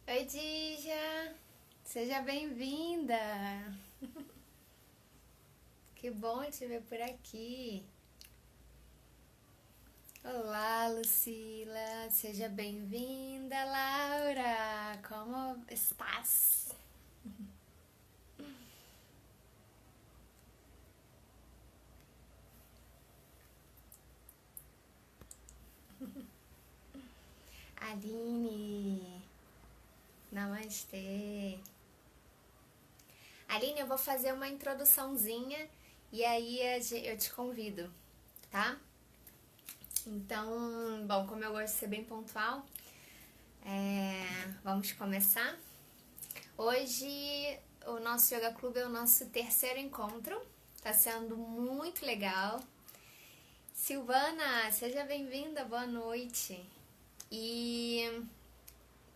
Oi, Dija! Seja bem-vinda! Que bom te ver por aqui! Olá, Lucila! Seja bem-vinda, Laura! Como estás? Aline! Namastê! Aline, eu vou fazer uma introduçãozinha e aí eu te convido, tá? Então, bom, como eu gosto de ser bem pontual, vamos começar. Hoje o nosso Yoga Clube é o nosso terceiro encontro, tá sendo muito legal. Silvana, seja bem-vinda, boa noite. E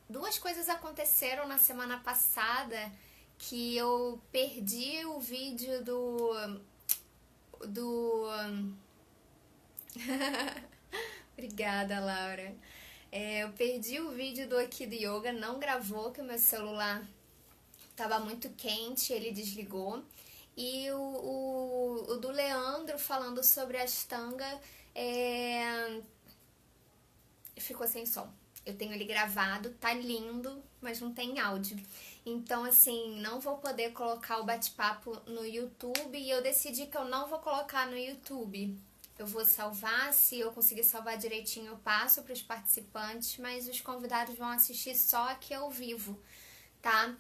duas coisas aconteceram na semana passada que eu perdi o vídeo do Obrigada, Laura. Eu perdi o vídeo do Aqui do Yoga, não gravou, que o meu celular tava muito quente, ele desligou. E o do Leandro falando sobre a Ashtanga ficou sem som. Eu tenho ele gravado, tá lindo, mas não tem áudio. Então, assim, não vou poder colocar o bate-papo no YouTube e eu decidi que eu não vou colocar no YouTube. Eu vou salvar, se eu conseguir salvar direitinho, eu passo para os participantes, mas os convidados vão assistir só aqui ao vivo, tá?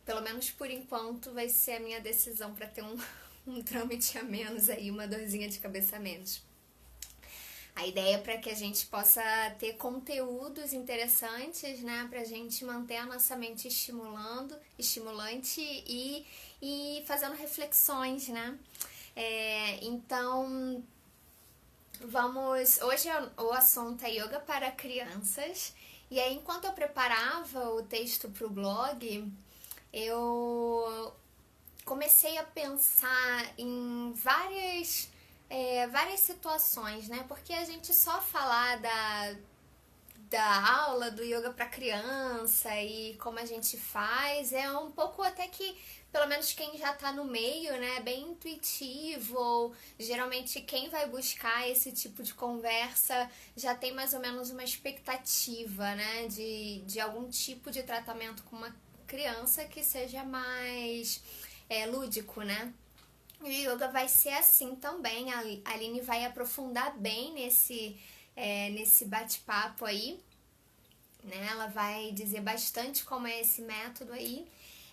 Pelo menos por enquanto vai ser a minha decisão para ter um trâmite a menos aí, uma dorzinha de cabeça a menos. A ideia é para que a gente possa ter conteúdos interessantes, né? Pra gente manter a nossa mente estimulante e fazendo reflexões, né? Então, hoje o assunto é yoga para crianças. E aí, enquanto eu preparava o texto para o blog, eu comecei a pensar em várias situações, né? Porque a gente só falar da aula do yoga para criança e como a gente faz é um pouco até que, pelo menos quem já tá no meio, né, é bem intuitivo, ou geralmente quem vai buscar esse tipo de conversa já tem mais ou menos uma expectativa, né, de algum tipo de tratamento com uma criança que seja mais lúdico, né? E o yoga vai ser assim também. A Aline vai aprofundar bem nesse bate-papo aí, né? Ela vai dizer bastante como é esse método aí,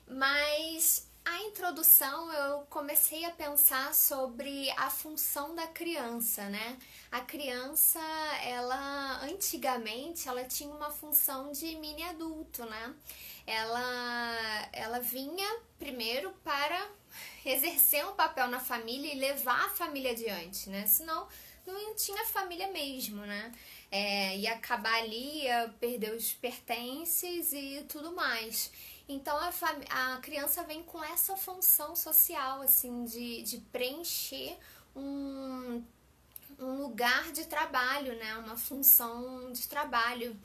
mas a introdução eu comecei a pensar sobre a função da criança, né? A criança, ela antigamente, ela tinha uma função de mini adulto, né? Ela vinha primeiro para exercer um papel na família e levar a família adiante, né? Senão não tinha família mesmo, né? Ia acabar ali, ia perder os pertences e tudo mais. Então a criança vem com essa função social, assim, de preencher um, um lugar de trabalho, né? Uma função de trabalho.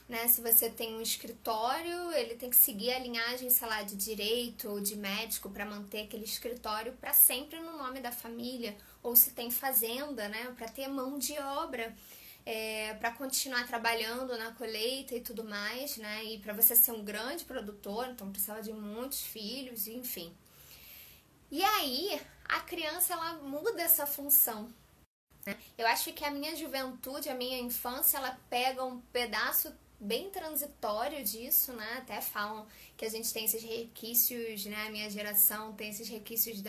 Né? Se você tem um escritório, ele tem que seguir a linhagem, sei lá, de direito ou de médico para manter aquele escritório para sempre no nome da família. Ou se tem fazenda, né? Para ter mão de obra, para continuar trabalhando na colheita e tudo mais, né? E para você ser um grande produtor, então precisava de muitos filhos, enfim. E aí, a criança, ela muda essa função. Eu acho que a minha juventude, a minha infância, ela pega um pedaço bem transitório disso, né? Até falam que a gente tem esses requisitos, né? A minha geração tem esses requisitos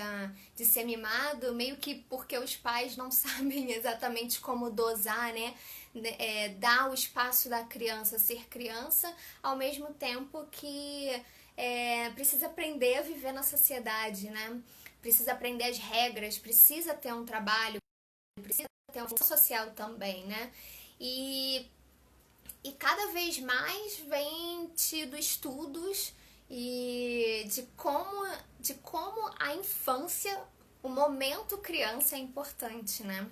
de ser mimado, meio que porque os pais não sabem exatamente como dosar, né? Dar o espaço da criança ser criança, ao mesmo tempo que precisa aprender a viver na sociedade, né? Precisa aprender as regras, precisa ter um trabalho, precisa ter uma função social também, né? E cada vez mais vem tido estudos de como a infância, o momento criança é importante, né?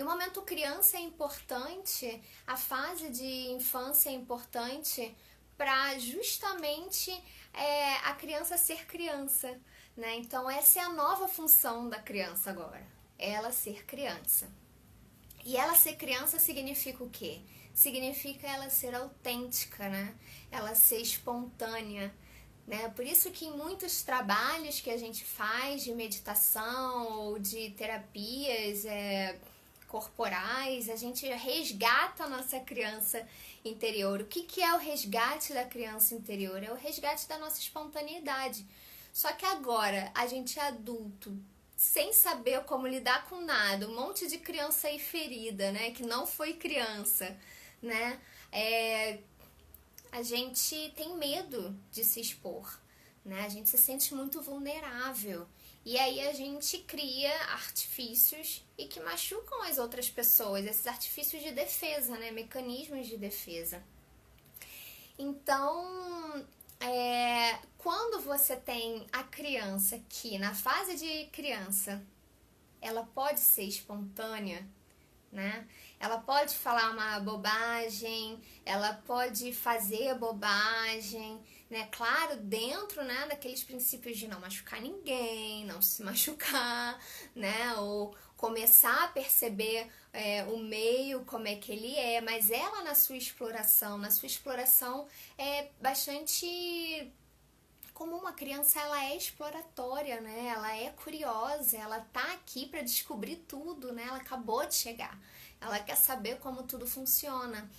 E o momento criança é importante, a fase de infância é importante para justamente a criança ser criança, né? Então essa é a nova função da criança agora, ela ser criança. E ela ser criança significa o quê? Significa ela ser autêntica, né? Ela ser espontânea, né? Por isso que em muitos trabalhos que a gente faz de meditação ou de terapias corporais, a gente resgata a nossa criança interior. O que é o resgate da criança interior? É o resgate da nossa espontaneidade. Só que agora, a gente é adulto, sem saber como lidar com nada, um monte de criança aí ferida, né? Que não foi criança, né? A gente tem medo de se expor, né? A gente se sente muito vulnerável. E aí a gente cria artifícios e que machucam as outras pessoas, esses artifícios de defesa, né? Mecanismos de defesa. Então, quando você tem a criança que, na fase de criança, ela pode ser espontânea, né? Ela pode falar uma bobagem, ela pode fazer bobagem, né? Claro, dentro, né, daqueles princípios de não machucar ninguém, não se machucar, né? Ou começar a perceber o meio, como é que ele é, mas ela na sua exploração é bastante como uma criança, ela é exploratória, né? Ela é curiosa, ela tá aqui para descobrir tudo, né? Ela acabou de chegar. Ela quer saber como tudo funciona.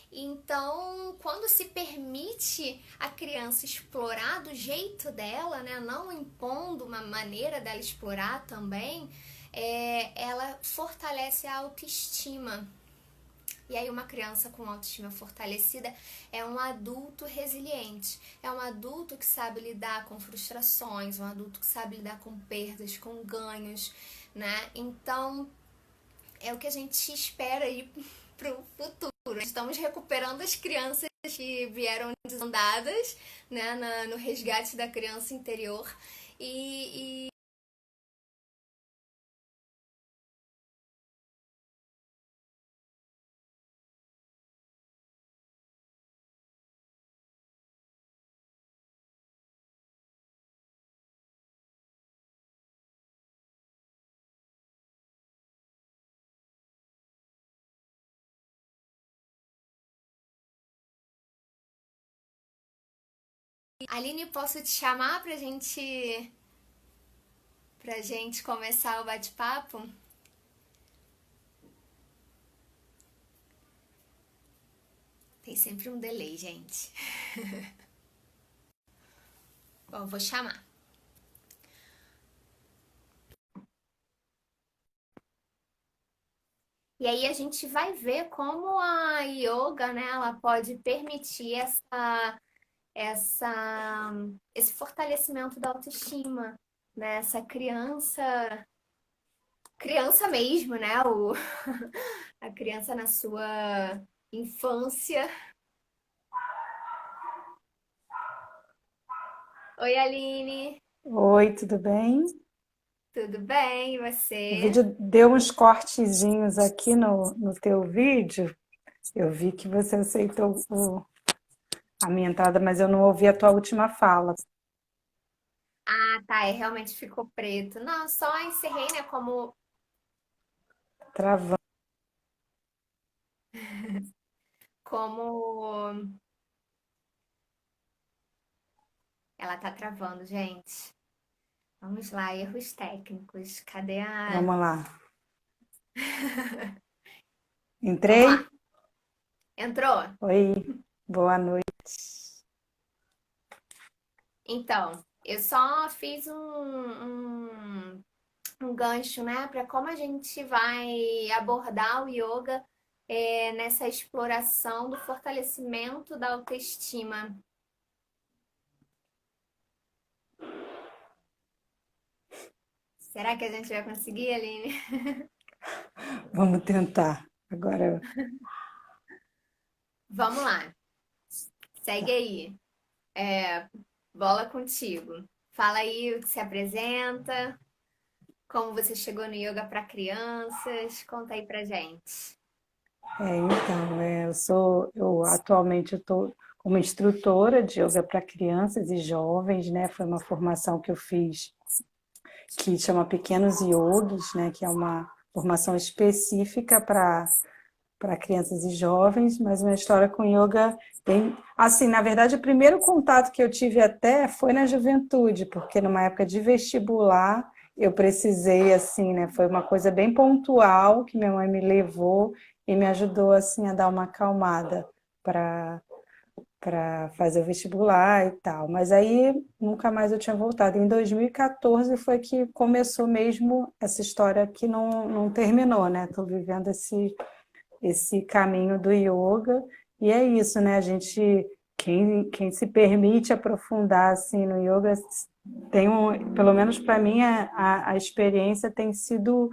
Então, quando se permite a criança explorar do jeito dela, né? Não impondo uma maneira dela explorar também, ela fortalece a autoestima. E aí uma criança com autoestima fortalecida é um adulto resiliente, é um adulto que sabe lidar com frustrações, um adulto que sabe lidar com perdas, com ganhos, né? Então é o que a gente espera aí pro futuro. Estamos recuperando as crianças que vieram desandadas, né, no resgate da criança interior e Aline, posso te chamar pra gente começar o bate-papo? Tem sempre um delay, gente. Bom, vou chamar. E aí a gente vai ver como a yoga, né, ela pode permitir essa, esse fortalecimento da autoestima, né? Essa criança mesmo, né? A criança na sua infância. Oi, Aline, Oi, tudo bem? tudo bem? E O você? vídeo deu uns cortezinhos aqui no teu vídeo. Eu vi que você aceitou a minha entrada, mas eu não ouvi a tua última fala. Ah, tá, realmente ficou preto. Não, só encerrei, né, Travando. como ela tá travando, gente. Vamos lá, erros técnicos. Cadê a. Vamos lá. Vamos Entrei? lá. Entrou? Oi, boa noite. Então, eu só fiz um gancho, né, para como a gente vai abordar o yoga nessa exploração do fortalecimento da autoestima. Será que a gente vai conseguir, Aline? Vamos tentar. Agora, Vamos lá, segue tá. aí. Bola contigo. Fala aí, se apresenta. como você chegou no yoga para crianças. Conta aí pra gente. Eu atualmente estou como instrutora de yoga para crianças e jovens, né? Foi uma formação que eu fiz que chama Pequenos Yogis, né? Que é uma formação específica para crianças e jovens, mas uma história com yoga bem... Assim, na verdade, o primeiro contato que eu tive até foi na juventude, porque numa época de vestibular eu precisei, assim, né? Foi uma coisa bem pontual que minha mãe me levou e me ajudou, assim, a dar uma acalmada para fazer o vestibular e tal. Mas aí nunca mais eu tinha voltado. Em 2014 foi que começou mesmo essa história que não terminou, né? Estou vivendo esse caminho do yoga. E é isso, né? Quem se permite aprofundar assim no yoga pelo menos para mim, a experiência tem sido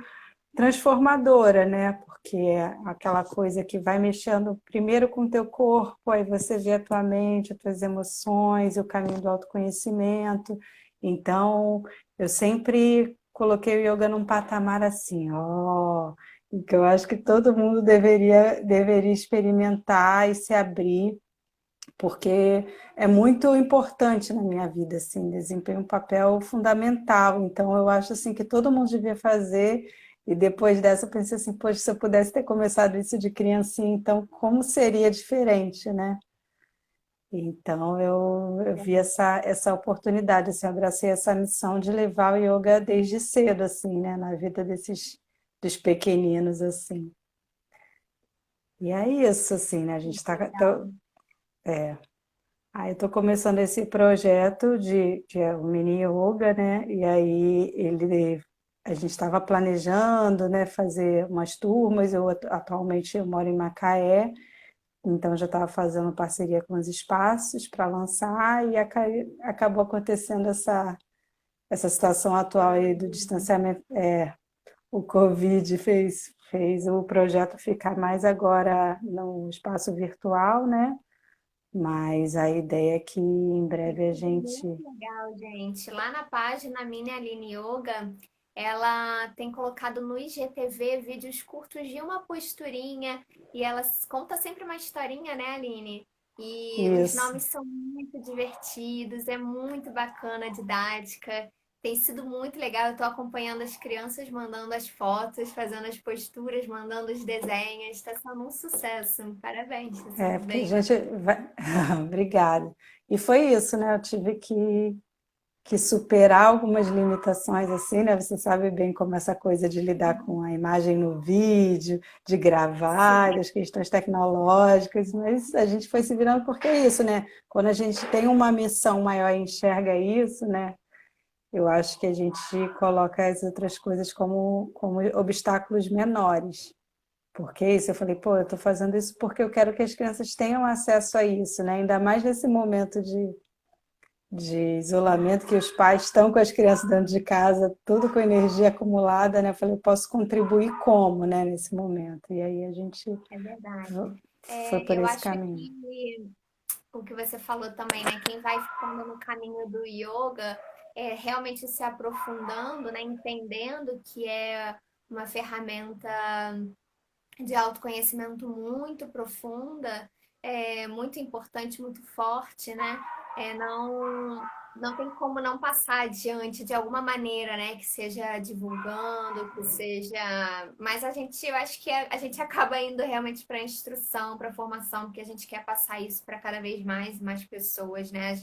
transformadora, né? Porque é aquela coisa que vai mexendo primeiro com o teu corpo, aí você vê a tua mente, as tuas emoções, o caminho do autoconhecimento. Então, eu sempre coloquei o yoga num patamar assim, ó, que eu acho que todo mundo deveria experimentar e se abrir, porque é muito importante na minha vida, assim, desempenha um papel fundamental. Então, eu acho assim que todo mundo devia fazer. E depois dessa, eu pensei assim, poxa, se eu pudesse ter começado isso de criancinha, então como seria diferente, né? Então, eu vi essa oportunidade, assim, eu abracei essa missão de levar o yoga desde cedo, assim, né, na vida dos pequeninos, assim. E é isso, assim, né? A gente está. Aí eu estou começando esse projeto de um mini yoga, né? E aí a gente estava planejando, né, fazer umas turmas. Atualmente eu moro em Macaé, então já estava fazendo parceria com os espaços para lançar e acabou acontecendo essa situação atual aí do distanciamento. O Covid fez o projeto ficar mais agora no espaço virtual, né? Mas a ideia é que em breve a gente. Muito legal, gente. Lá na página Mini Aline Yoga, ela tem colocado no IGTV vídeos curtos de uma posturinha e ela conta sempre uma historinha, né, Aline? E os Isso. nomes são muito divertidos, é muito bacana a didática. Tem sido muito legal. Eu estou acompanhando as crianças mandando as fotos, fazendo as posturas, mandando os desenhos. Está sendo um sucesso. Parabéns, está É, sendo porque a bem gente bacana. vai. Obrigada. E foi isso, né? Eu tive que superar algumas limitações, assim, né? Você sabe bem como essa coisa de lidar com a imagem no vídeo, de gravar, Sim. das questões tecnológicas, mas a gente foi se virando porque é isso, né? Quando a gente tem uma missão maior e enxerga isso, né? Eu acho que a gente coloca as outras coisas como obstáculos menores. Porque isso, eu falei, pô, eu estou fazendo isso porque eu quero que as crianças tenham acesso a isso, né? Ainda mais nesse momento de isolamento, que os pais estão com as crianças dentro de casa, tudo com energia acumulada, né? Eu falei, eu posso contribuir como, né, nesse momento? E aí a gente É verdade. foi por Eu esse acho caminho. que o que você falou também, né? Quem vai ficando no caminho do yoga é realmente se aprofundando, né? Entendendo que é uma ferramenta de autoconhecimento muito profunda, muito importante, muito forte, né? Não tem como não passar adiante de alguma maneira, né? Que seja divulgando, que seja. Mas eu acho que a gente acaba indo realmente para a instrução, para a formação, porque a gente quer passar isso para cada vez mais pessoas, né?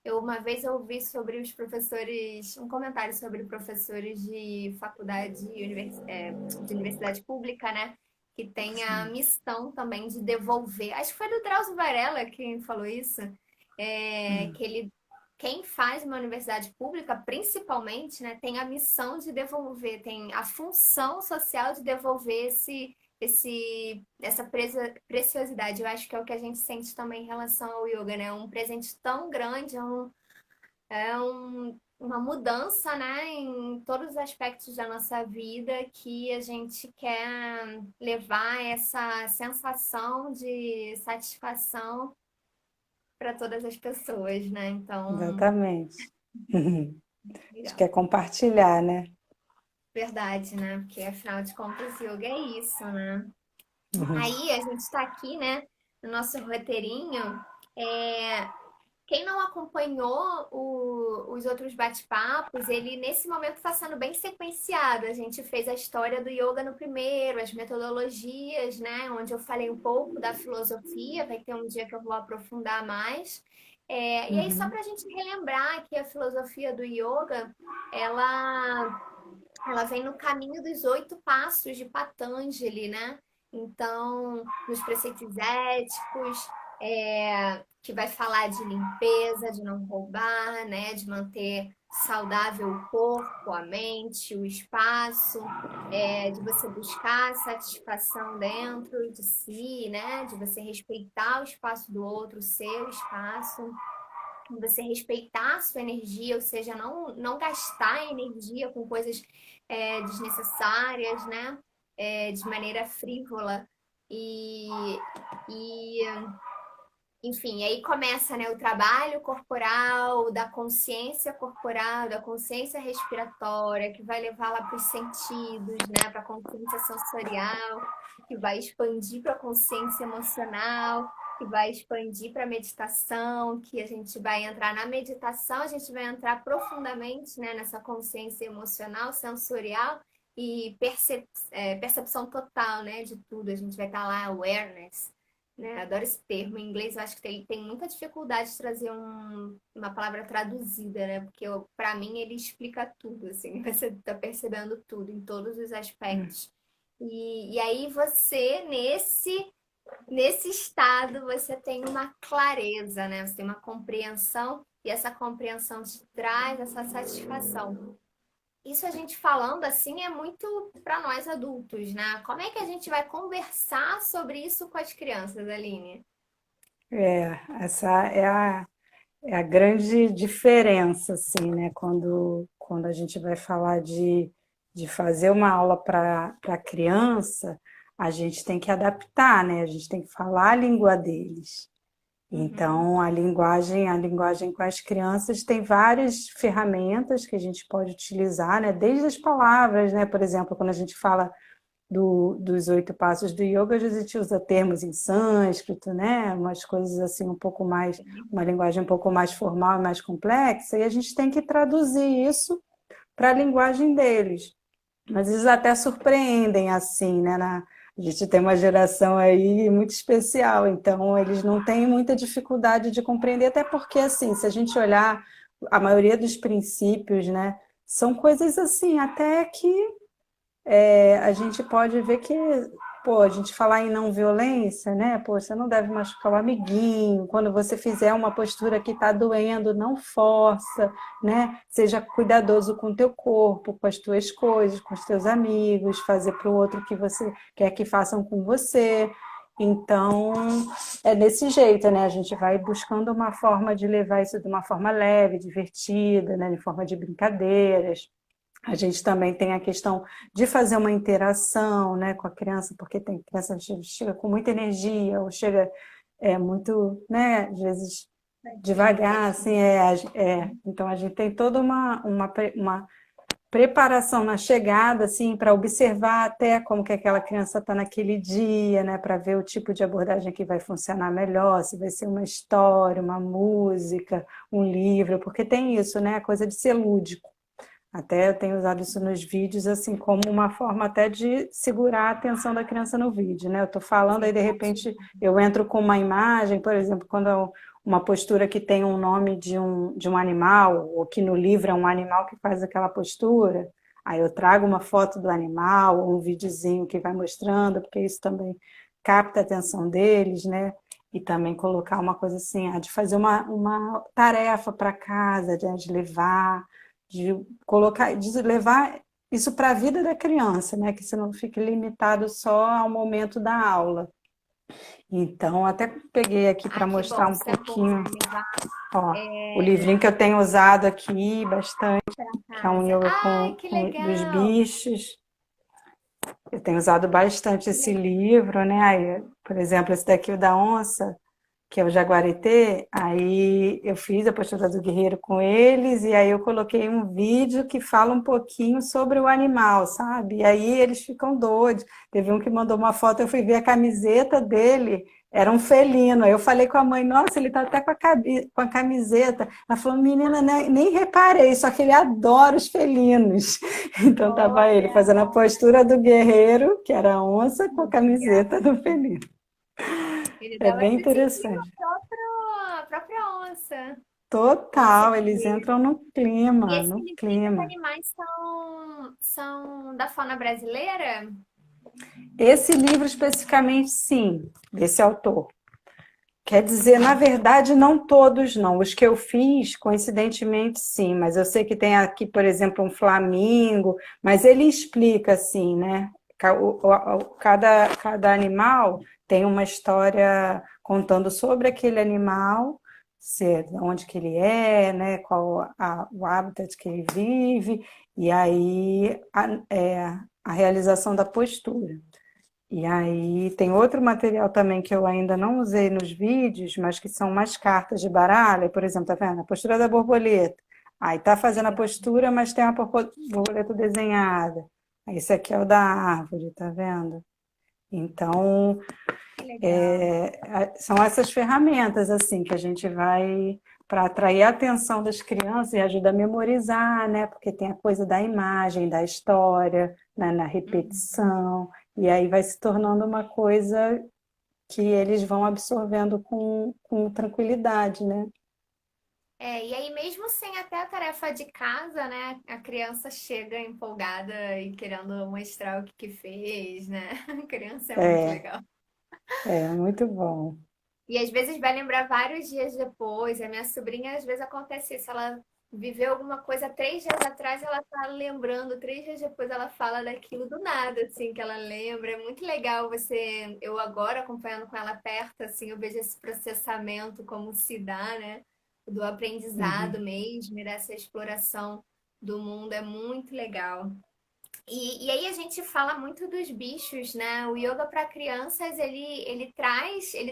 Uma vez eu ouvi sobre os professores, um comentário sobre professores de faculdade, de universidade pública, né? Que tem a missão também de devolver. Acho que foi do Drauzio Varela quem falou isso. Que ele, quem faz uma universidade pública, principalmente, né, tem a missão de devolver, tem a função social de devolver essa preciosidade. Eu acho que é o que a gente sente também em relação ao yoga, né? Um presente tão grande, uma mudança, né, em todos os aspectos da nossa vida que a gente quer levar essa sensação de satisfação para todas as pessoas, né? Então, Exatamente. A gente legal. quer compartilhar, né? Verdade, né? Porque afinal de contas, yoga é isso, né? Uhum. Aí a gente está aqui, né, no nosso roteirinho. É, quem não acompanhou os outros bate-papos, ele nesse momento está sendo bem sequenciado. A gente fez a história do yoga no primeiro, as metodologias, né? Onde eu falei um pouco da filosofia, vai ter um dia que eu vou aprofundar mais. E aí, só Uhum. para a gente relembrar que a filosofia do yoga, ela ela vem no caminho dos 8 passos de Patanjali, né? Então, nos preceitos éticos, que vai falar de limpeza, de não roubar, né? De manter saudável o corpo, a mente, o espaço, de você buscar satisfação dentro de si, né? De você respeitar o espaço do outro, o seu espaço, você respeitar a sua energia, ou seja, não gastar energia com coisas desnecessárias, né? De maneira frívola. E, e, enfim, aí começa, né, o trabalho corporal, da consciência corporal, da consciência respiratória, que vai levar lá para os sentidos, né, para a consciência sensorial, que vai expandir para a consciência emocional, que vai expandir para a meditação, que a gente vai entrar na meditação, a gente vai entrar profundamente, né, nessa consciência emocional, sensorial e percepção total, né, de tudo. A gente vai estar lá, awareness, né? Adoro esse termo. Em inglês eu acho que tem muita dificuldade de trazer uma palavra traduzida, né? Porque para mim ele explica tudo, assim, você está percebendo tudo em todos os aspectos. E aí você, nesse estado, você tem uma clareza, né? Você tem uma compreensão, e essa compreensão te traz essa satisfação. Isso a gente falando assim é muito para nós adultos, né? Como é que a gente vai conversar sobre isso com as crianças, Aline? Essa é a grande diferença, assim, né? Quando a gente vai falar de fazer uma aula para criança, a gente tem que adaptar, né? A gente tem que falar a língua deles. Uhum. Então, a linguagem com as crianças tem várias ferramentas que a gente pode utilizar, né? Desde as palavras, né? Por exemplo, quando a gente fala dos 8 passos do yoga, às vezes a gente usa termos em sânscrito, né? Umas coisas assim um pouco mais, uma linguagem um pouco mais formal e mais complexa, e a gente tem que traduzir isso para a linguagem deles. Mas eles até surpreendem assim, né? A gente tem uma geração aí muito especial, então eles não têm muita dificuldade de compreender, até porque assim, se a gente olhar a maioria dos princípios, né, são coisas assim, até que a gente pode ver que, pô, a gente falar em não violência, né? Pô, você não deve machucar o amiguinho. Quando você fizer uma postura que está doendo, não força, né? Seja cuidadoso com o teu corpo, com as tuas coisas, com os teus amigos, fazer para o outro o que você quer que façam com você. Então, é desse jeito, né? A gente vai buscando uma forma de levar isso de uma forma leve, divertida, né? De forma de brincadeiras. A gente também tem a questão de fazer uma interação, né, com a criança, porque tem criança que chega com muita energia ou chega muito, né, às vezes devagar, assim, Quietinho. então a gente tem toda uma preparação na chegada, assim, para observar até como que aquela criança está naquele dia, né, para ver o tipo de abordagem que vai funcionar melhor, se vai ser uma história, uma música, um livro, porque tem isso, né, a coisa de ser lúdico. Até eu tenho usado isso nos vídeos, assim, como uma forma até de segurar a atenção da criança no vídeo, né? Eu estou falando, aí de repente eu entro com uma imagem, por exemplo, quando uma postura que tem um nome de um animal, ou que no livro é um animal que faz aquela postura, aí eu trago uma foto do animal, ou um videozinho que vai mostrando, porque isso também capta a atenção deles, né? E também colocar uma coisa assim, de fazer uma tarefa para casa, de levar, de colocar, de levar isso para a vida da criança, né? Que você não fique limitado só ao momento da aula. Então, até peguei aqui para Ah, que mostrar bom, um isso é bom pouquinho, levar ó, o livrinho que eu tenho usado aqui bastante, para que é um casa. yoga Ai, que dos legal! bichos. Eu tenho usado bastante esse livro, né? Aí, por exemplo, esse daqui, o da onça, que é o Jaguareté, aí eu fiz a postura do guerreiro com eles, e aí eu coloquei um vídeo que fala um pouquinho sobre o animal, sabe? E aí eles ficam doidos. Teve um que mandou uma foto, eu fui ver a camiseta dele, era um felino. Aí eu falei com a mãe, nossa, ele tá até com a camiseta. Ela falou, menina, nem reparei, só que ele adora os felinos. Então tava ele Olha, fazendo a postura do guerreiro, que era a onça, com a legal. camiseta do felino. Ele É dava bem esse sentido interessante. à própria onça. Com Total, eles certeza. entram no E clima, no esses clima. animais são da fauna brasileira? Esse livro especificamente, sim, desse autor. Quer dizer, na verdade, não todos não. Os que eu fiz, coincidentemente, sim. Mas eu sei que tem aqui, por exemplo, um flamingo. Mas ele explica assim, né? Cada animal tem uma história contando sobre aquele animal, onde que ele é, né? Qual o habitat que ele vive. E aí a realização da postura. E aí tem outro material também que eu ainda não usei nos vídeos, mas que são mais cartas de baralho. Por exemplo, tá vendo? A postura da borboleta. Aí tá fazendo a Legal, postura, mas tem uma borboleta desenhada. Aí esse aqui é o da árvore, tá vendo? Então, que legal. são essas ferramentas assim que a gente vai para atrair a atenção das crianças e ajuda a memorizar, né? Porque tem a coisa da imagem, da história, né? Na Uhum. repetição, e aí vai se tornando uma coisa que eles vão absorvendo com tranquilidade, né? E aí mesmo sem até a tarefa de casa, né? A criança chega empolgada e querendo mostrar o que que fez, né? A criança é muito É, legal. é muito bom. E às vezes vai lembrar vários dias depois. A minha sobrinha, às vezes acontece isso. Ela viveu alguma coisa 3 dias atrás, ela tá lembrando. 3 dias depois ela fala daquilo do nada, assim, que ela lembra. É muito legal você, eu agora acompanhando com ela perto, assim, eu vejo esse processamento como se dá, né? Do aprendizado Uhum. mesmo, e dessa exploração do mundo. É muito legal. E aí a gente fala muito dos bichos, né? O yoga para crianças, ele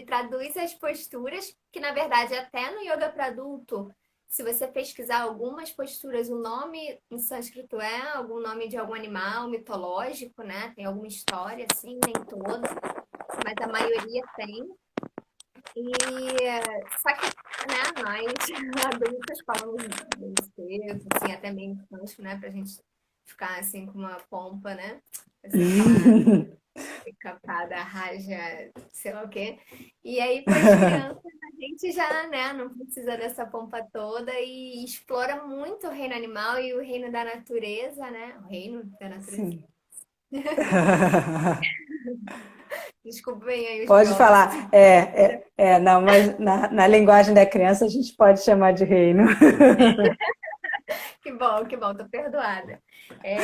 traduz as posturas, que na verdade até no yoga para adulto, se você pesquisar algumas posturas, o nome em sânscrito é algum nome de algum animal mitológico, né? Tem alguma história assim, nem toda, mas a maioria tem. Só que, né, nós adultos falamos besteira, assim, até meio infantil, né, pra gente ficar assim com uma pompa, né? Assim, falar capada, raja, sei lá o quê. E aí, para as crianças, a gente já, né, não precisa dessa pompa toda e explora muito o reino animal e o reino da natureza, né? O reino da natureza. Sim. Desculpem aí os Pode biólogos. falar. Não, mas na linguagem da criança a gente pode chamar de reino. Que bom, tô perdoada. É,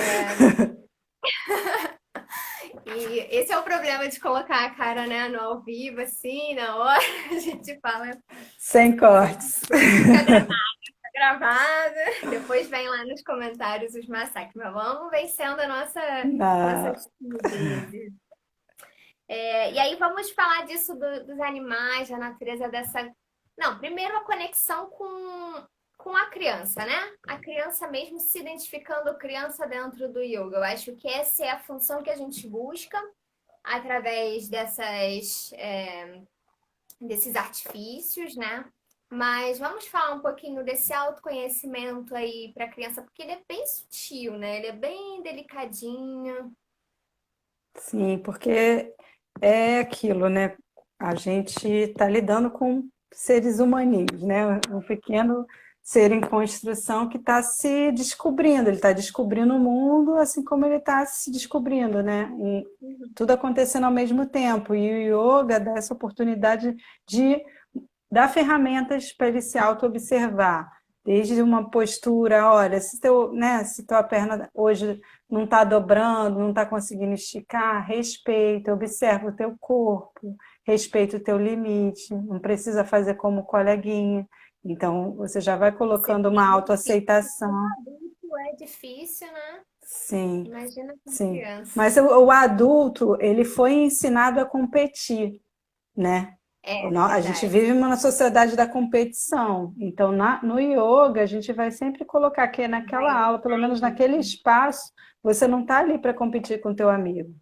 E esse é o problema de colocar a cara, né, no ao vivo, assim, na hora a gente fala, Sem cortes. fica gravada, depois vem lá nos comentários os massacres, mas vamos vencendo a nossa Ah, timidez. E aí vamos falar disso dos animais, da natureza dessa. Não, primeiro a conexão com a criança, né? A criança mesmo se identificando criança dentro do yoga. Eu acho que essa é a função que a gente busca através desses artifícios, né? Mas vamos falar um pouquinho desse autoconhecimento aí para a criança, porque ele é bem sutil, né? Ele é bem delicadinho. sim, porque é aquilo, né? A gente está lidando com seres humaninhos, né? Um pequeno ser em construção que está se descobrindo, ele está descobrindo o mundo assim como ele está se descobrindo, né? E tudo acontecendo ao mesmo tempo. E o yoga dá essa oportunidade de dar ferramentas para ele se auto-observar. Desde uma postura, olha, se tua perna hoje não está dobrando, não está conseguindo esticar, respeita, observa o teu corpo, respeita o teu limite, não precisa fazer como o coleguinha. Então, você já vai colocando uma Disciplina física como autoaceitação. adulto é difícil, né? Sim, Imagina com sim. criança. Mas o adulto, ele foi ensinado a competir, né? É A gente verdade. vive numa sociedade da competição. Então, no yoga, a gente vai sempre colocar que naquela Vai aula, pelo entrar menos naquele isso. espaço, você não está ali para competir com o teu amigo.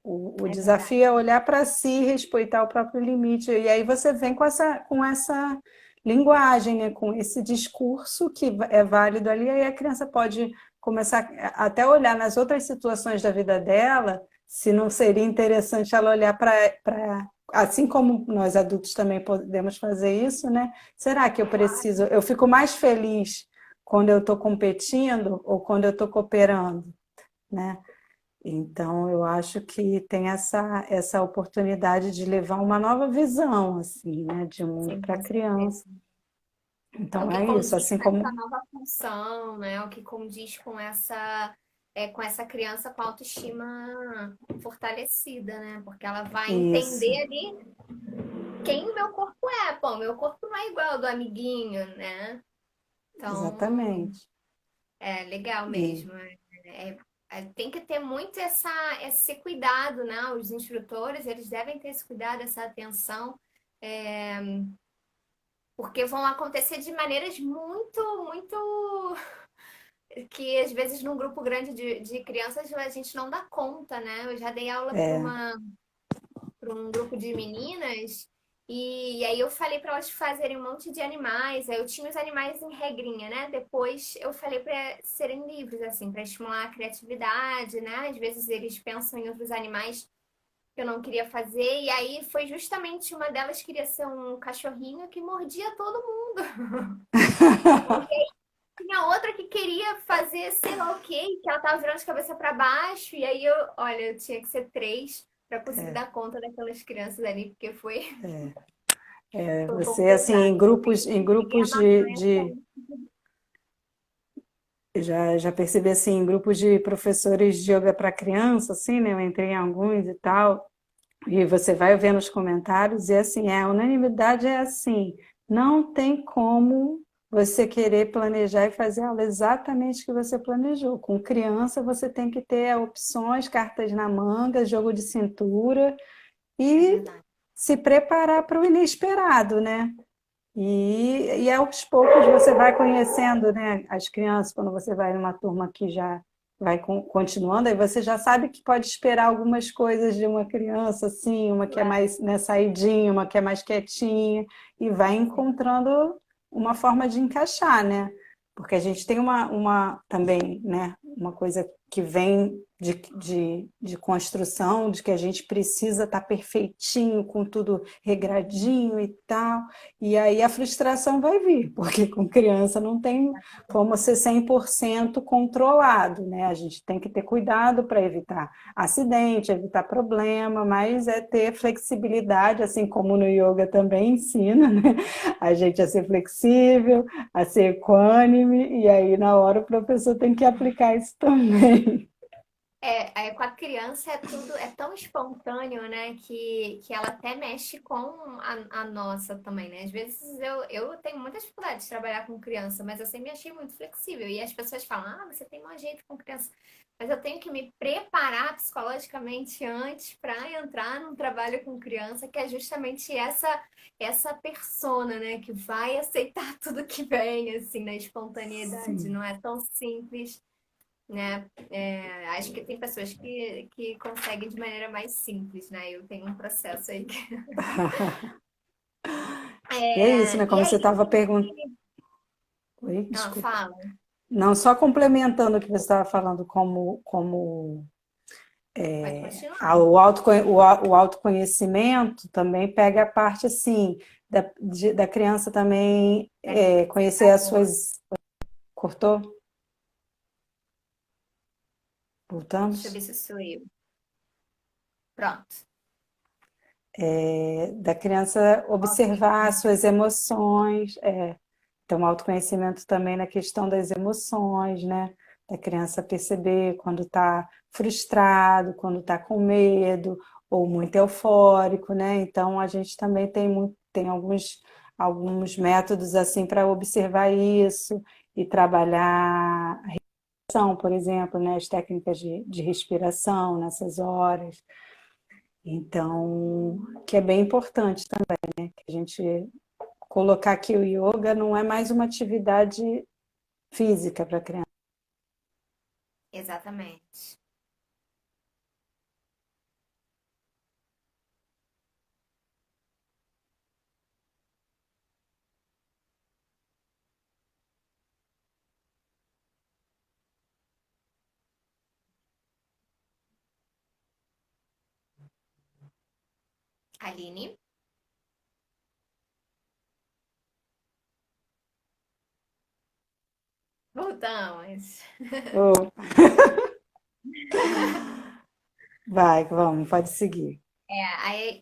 O É desafio é verdade. olhar para si, respeitar o próprio limite. E aí você vem com essa linguagem, né? Com esse discurso que é válido ali. Aí a criança pode começar até a olhar nas outras situações da vida dela, se não seria interessante ela olhar para assim como nós adultos também podemos fazer isso, né? Será que eu preciso? Eu fico mais feliz quando eu estou competindo ou quando eu estou cooperando, né? Então, eu acho que tem essa oportunidade de levar uma nova visão, assim, né, de mundo Sim, para a com certeza. criança. É o Então, que é isso, condiz assim com essa como nova função, né? O que condiz com essa criança com a autoestima fortalecida, né? Porque ela vai isso, entender ali quem o meu corpo é. Pô, meu corpo não é igual ao do amiguinho, né? Então, exatamente. é legal E mesmo. Tem que ter muito esse cuidado, né? Os instrutores, eles devem ter esse cuidado, essa atenção. É, porque vão acontecer de maneiras muito que às vezes num grupo grande de crianças a gente não dá conta, né? Eu já dei aula é, para um grupo de meninas e aí eu falei para elas fazerem um monte de animais. Aí eu tinha os animais em regrinha, né? Depois eu falei para serem livres, assim, para estimular a criatividade, né? Às vezes eles pensam em outros animais que eu não queria fazer, e aí foi justamente uma delas queria ser um cachorrinho que mordia todo mundo. Tinha outra que queria fazer sei lá o quê, que ela tava virando de cabeça para baixo, e aí olha, eu tinha que ser três para conseguir dar conta daquelas crianças ali, porque foi um pouco você, assim, pesado. em Cheguei a grupos amar de já percebi, assim, em grupos de professores de yoga para criança, assim, né, eu entrei em alguns e tal, e você vai vendo os comentários e assim, a unanimidade é assim, não tem como você querer planejar e fazer a aula exatamente o que você planejou. Com criança você tem que ter opções, cartas na manga, jogo de cintura É e verdade. se preparar para o inesperado, né? E aos poucos você vai conhecendo, né, as crianças, quando você vai numa turma que já vai continuando, aí você já sabe que pode esperar algumas coisas de uma criança, assim, uma que é É, mais, né, saidinha, uma que é mais quietinha, e vai sim. encontrando uma forma de encaixar, né? Porque a gente tem uma também, né, uma coisa que vem de construção, de que a gente precisa estar perfeitinho, com tudo regradinho e tal. E aí a frustração vai vir, porque com criança não tem como ser 100% controlado, né? A gente tem que ter cuidado para evitar acidente, evitar problema, mas é ter flexibilidade, assim como no yoga também ensina, né? A gente a ser flexível, a ser equânime, e aí na hora o professor tem que aplicar isso também. Com a criança é tudo, é tão espontâneo, né, que ela até mexe com a nossa também, né? Às vezes eu tenho muita dificuldade de trabalhar com criança, mas eu sempre me achei muito flexível. E as pessoas falam, ah, você tem mau jeito com criança. Mas eu tenho que me preparar psicologicamente antes para entrar num trabalho com criança, que é justamente essa persona, né, que vai aceitar tudo que vem, assim, na espontaneidade. Sim. Não é tão simples, né? Acho que tem pessoas que conseguem de maneira mais simples, né? Eu tenho um processo aí. E é isso, né? E Como você aí, estava perguntando. Oi, não, desculpa. fala. Não, só complementando o que você estava falando, como Pode continuar. o autoconhecimento também pega a parte assim da criança também Peraí, você conhecer as travou. suas. Cortou? Deixa eu ver Voltamos? se sou eu. Pronto. Da criança observar as Autoconhecimento. suas emoções, então autoconhecimento também na questão das emoções, né? Da criança perceber quando está frustrado, quando está com medo, ou muito eufórico, né? Então a gente também tem alguns métodos assim para observar isso e trabalhar a respiração, por exemplo, né? As técnicas de respiração nessas horas. Então, que é bem importante também, né? Que a gente colocar que o yoga não é mais uma atividade física para criança. Exatamente. Aline, voltamos. Oh, vai, vamos, pode seguir.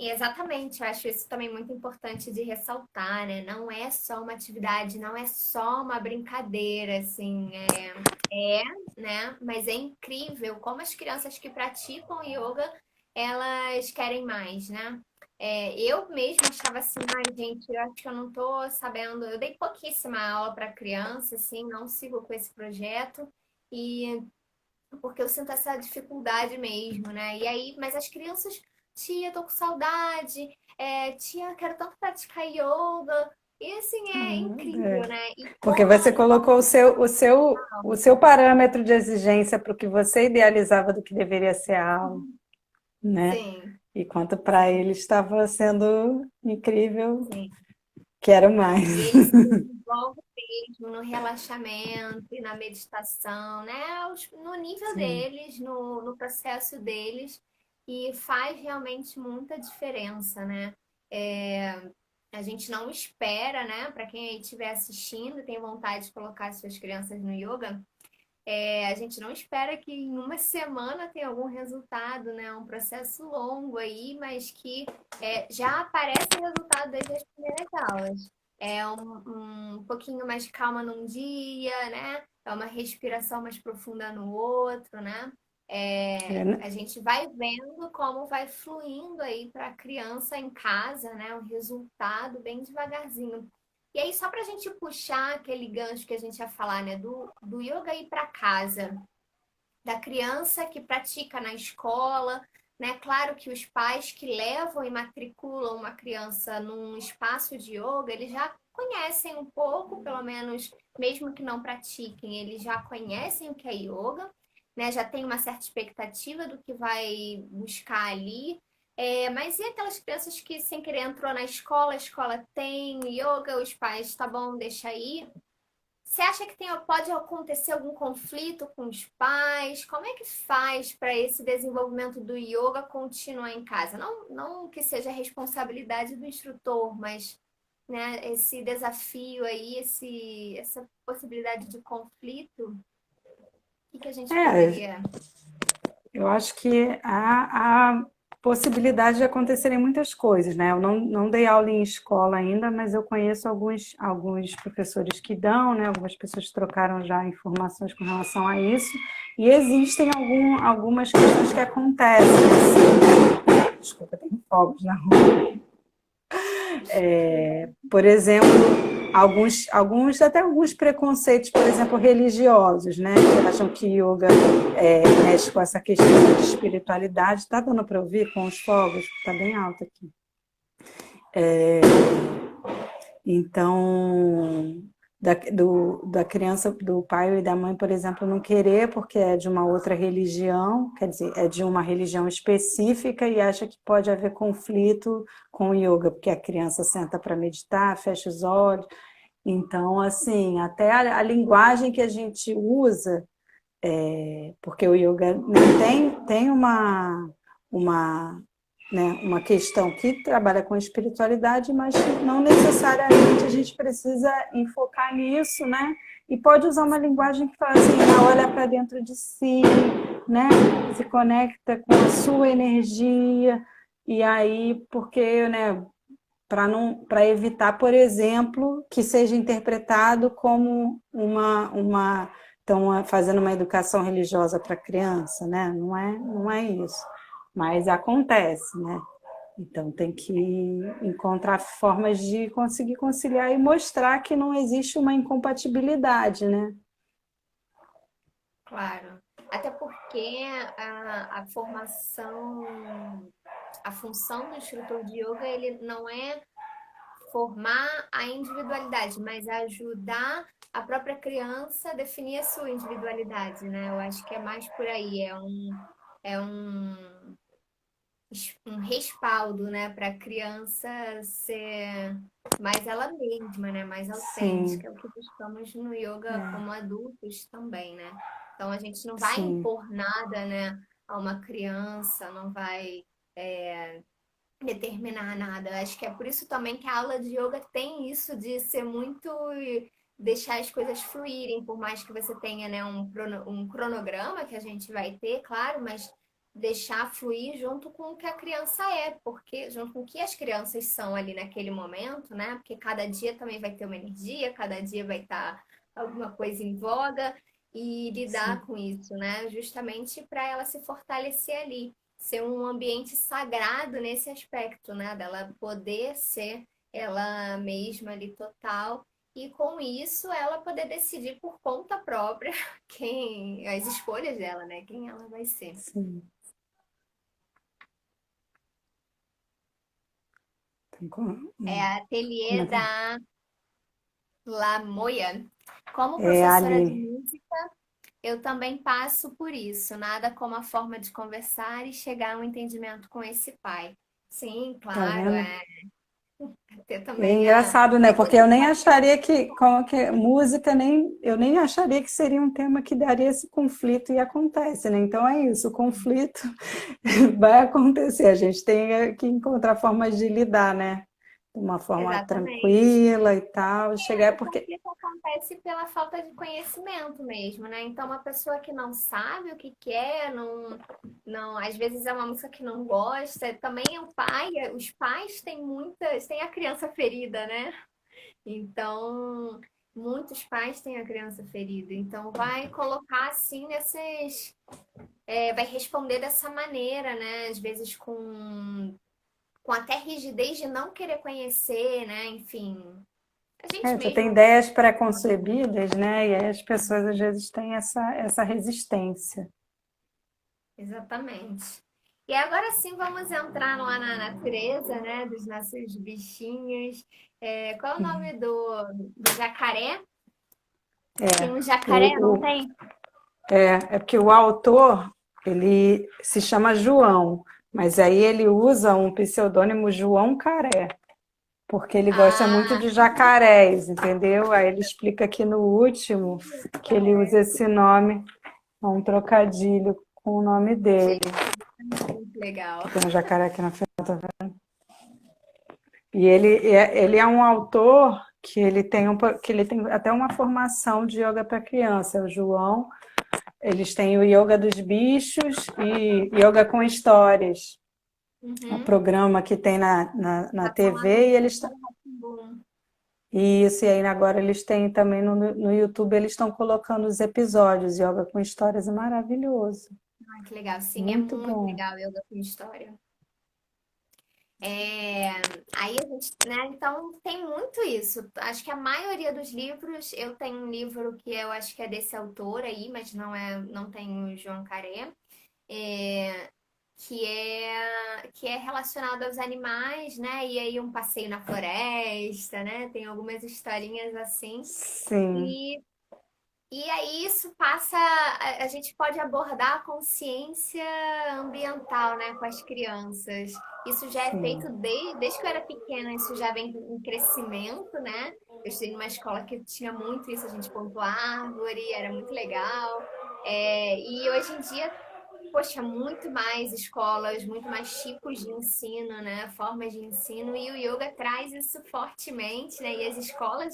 Exatamente, eu acho isso também muito importante de ressaltar, né? Não é só uma atividade, não é só uma brincadeira, assim, né? Mas é incrível como as crianças que praticam yoga, elas querem mais, né? Eu mesma achava assim, ai, gente, eu acho que eu não tô sabendo. Eu dei pouquíssima aula para criança, assim, não sigo com esse projeto. E porque eu sinto essa dificuldade mesmo, né? E aí, mas as crianças, tia, tô com saudade, tia, quero tanto praticar yoga. E assim, é incrível, É. né? E Porque como você elas vão. colocou o seu parâmetro de exigência para o que você idealizava do que deveria ser a aula, né? Sim, E quanto para sim, ele estava sendo incrível, sim. quero mais. E ele se desenvolve mesmo no relaxamento e na meditação, né? No nível Sim. deles, no processo deles, e faz realmente muita diferença, né? É, a gente não espera, né? Para quem aí estiver assistindo e tem vontade de colocar suas crianças no yoga, a gente não espera que em uma semana tenha algum resultado, né? É um processo longo aí, mas que já aparece o resultado desde as primeiras aulas. É um pouquinho mais de calma num dia, né? É uma respiração mais profunda no outro, né? É, né? A gente vai vendo como vai fluindo aí para a criança em casa, né? O resultado bem devagarzinho. E aí, só para a gente puxar aquele gancho que a gente ia falar, né, do yoga ir para casa, da criança que pratica na escola, né? Claro que os pais que levam e matriculam uma criança num espaço de yoga, eles já conhecem um pouco, pelo menos, mesmo que não pratiquem, eles já conhecem o que é yoga, né? Já tem uma certa expectativa do que vai buscar ali. Mas e aquelas crianças que sem querer entrou na escola, a escola tem yoga, os pais, tá bom, deixa aí. Você acha que pode acontecer algum conflito com os pais? Como é que faz para esse desenvolvimento do yoga continuar em casa? Não, não que seja responsabilidade do instrutor, mas né, esse desafio aí, essa possibilidade de conflito, o que a gente É, poderia. eu acho que há possibilidade de acontecerem muitas coisas, né? Eu não dei aula em escola ainda, mas eu conheço alguns professores que dão, né? Algumas pessoas trocaram já informações com relação a isso, e existem algumas questões que acontecem, assim. Desculpa, tem fogos na rua. Por exemplo, até alguns preconceitos, por exemplo, religiosos, né? Que acham que yoga mexe com essa questão de espiritualidade. Está dando para ouvir com os fogos? Está bem alto aqui. Então, da criança, do pai e da mãe, por exemplo, não querer porque é de uma outra religião, quer dizer, é de uma religião específica e acha que pode haver conflito com o yoga, porque a criança senta para meditar, fecha os olhos. Então, assim, até a linguagem que a gente usa, porque o yoga, né, tem uma, uma questão que trabalha com espiritualidade, mas não necessariamente a gente precisa enfocar nisso, né? E pode usar uma linguagem que fala assim, olha para dentro de si, né? Se conecta com a sua energia, e aí, porque, né, para evitar, por exemplo, que seja interpretado como uma estão fazendo uma educação religiosa para a criança, né? Não é isso. Mas acontece, né? Então tem que encontrar formas de conseguir conciliar e mostrar que não existe uma incompatibilidade, né? Claro. Até porque a formação. a função do instrutor de yoga, ele não é formar a individualidade, mas ajudar a própria criança a definir a sua individualidade, né? Eu acho que é mais por aí, é um respaldo, né, para a criança ser mais ela mesma, né, mais Sim, autêntica, é o que buscamos no yoga é, como adultos também, né? Então a gente não vai sim, impor nada, né, a uma criança, não vai determinar nada. Acho que é por isso também que a aula de yoga tem isso de ser muito deixar as coisas fluírem, por mais que você tenha, né, um cronograma que a gente vai ter, claro, mas deixar fluir junto com o que a criança é, porque junto com o que as crianças são ali naquele momento, né? Porque cada dia também vai ter uma energia, cada dia vai estar alguma coisa em voga e lidar sim. com isso, né? Justamente para ela se fortalecer ali, ser um ambiente sagrado nesse aspecto, né? Dela poder ser ela mesma ali total e com isso ela poder decidir por conta própria quem, as escolhas dela, né? Quem ela vai ser. Sim. É a Como ateliê é que é? da Lamoia. Como É professora de ali. música, eu também passo por isso. Nada como a forma de conversar e chegar a um entendimento com esse pai. Sim, Tá claro, vendo? ter É também engraçado, né? a Porque eu nem educação. acharia que, como que música, nem, eu nem acharia que seria um tema que daria esse conflito e acontece, né? Então é isso, o conflito vai acontecer. A gente tem que encontrar formas de lidar, né? De uma forma Exatamente. tranquila e tal, chegar O porque conflito acontece pela falta de conhecimento mesmo, né? Então, uma pessoa que não sabe o que quer, às vezes é uma música que não gosta, também é o pai, os pais têm têm a criança ferida, né? Então, muitos pais têm a criança ferida. Então, vai colocar assim vai responder dessa maneira, né? Às vezes com até rigidez de não querer conhecer, né? Enfim, a gente já tem mesmo. ideias pré-concebidas, né? E aí as pessoas às vezes têm essa resistência. Exatamente. E agora sim vamos entrar lá na natureza, né? Dos nossos bichinhos. Qual é o nome do jacaré? Tem um jacaré, O, não o, tem? é porque o autor, ele se chama João, mas aí ele usa um pseudônimo João Caré, porque ele gosta muito Ah, de jacarés, entendeu? Aí ele explica aqui no último que ele usa esse nome, é um trocadilho com o nome dele, muito legal. que tem um jacaré aqui na frente. E ele é um autor que ele tem até uma formação de yoga para criança, é o João. Eles têm o Yoga dos Bichos e Yoga com Histórias. É um Uhum. programa que tem na Tá falando TV e do eles Castelo Rá-Tim-Bum. isso, e aí agora eles têm também no YouTube, eles estão colocando os episódios. Yoga com Histórias é maravilhoso. Ah, que legal. Sim, é Muito muito bom. legal yoga com história. É, aí a gente, né? Então tem muito isso. Acho que a maioria dos livros, eu tenho um livro que eu acho que é desse autor aí, mas não tem o João Caré, é, que é relacionado aos animais, né? E aí um passeio na floresta, né? Tem algumas historinhas assim. Sim, E e aí isso passa, a gente pode abordar a consciência ambiental, né, com as crianças. Isso já é sim, feito desde que eu era pequena, isso já vem em crescimento, né? Eu estudei numa escola que tinha muito isso, a gente plantou árvore, era muito legal. E hoje em dia, poxa, muito mais escolas, muito mais tipos de ensino, né? Formas de ensino, e o yoga traz isso fortemente, né? E as escolas